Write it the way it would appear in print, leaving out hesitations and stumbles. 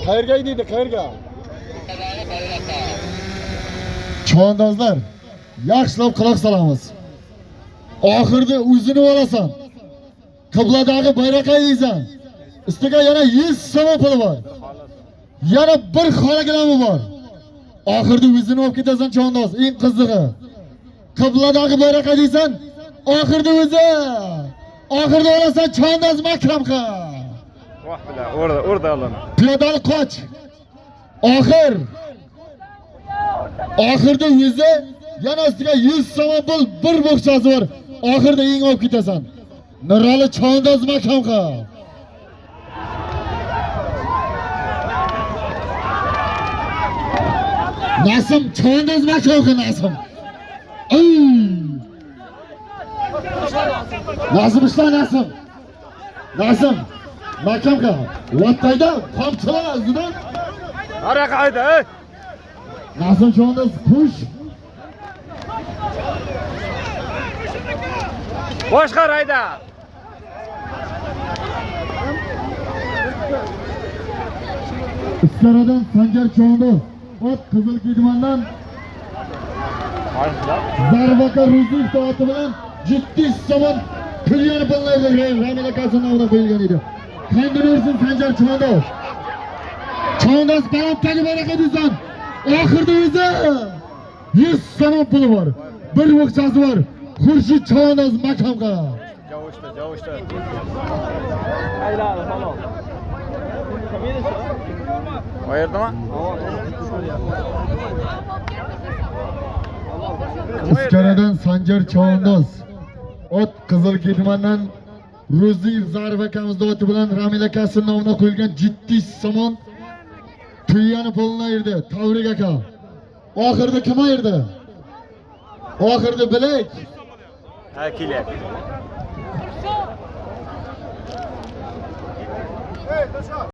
Qayerga deydi, qayerga? Chavandozlar, yaxshilab quloq solamiz. Oxirda o'zini olasan. Qibladagi bayroqqa yeysan. Ustiga yana 100 so'm puli bor. Yana bir xonagilami bor. Oxirda o'zini olib ketasan chavandoz, eng qizig'i. Qibladagi bayroqqa deysan, oxirda o'zi. Oxirda olasan chavandoz makramqa. Voh bilan, o'rda olana. Piyodali qoch. Oxirda o'zi yana ustiga 100 so'm pul, bir bo'xchasi bor. Oxirda eng olib ketasan. Nurali chavandoz makramqa. Nasim chavandoz makramqa Nasim. Nasim ishla Nasim. Nasim makramqa. Vattayda qamchilar o'zidan. Ara qayda, ey. Nasim chavandoz kush. Boshqar hayda. Iskaradan Sanjar chavandoz. Ot Qizil Kidmandan Zarbaka Ruziyev oti bilan 700 so'm pulni pullaydi. Ramila Kasanovda qo'yilgan edi. Qandirsin Sanjar chavandoz. Chavandoz balandagi baraka deysan. Oxirda o'zi 100 so'm puli bor. Bir bo'xchasi bor. Xurshid chavandoz makamga. Javoshda. Ayladi falon. Qayerdami? Iskaradan Sanjar chavandoz. Ot Qizil Kidmandan Ruziyev Zarbakamizda oti bilan Ramila Kasim nomiga qo'yilgan 700 so'm tuyani pulni ayirdi. Tavrik aka. Oxirda kim ayirdi? Oxirda Bilek. Ha, kelayapti.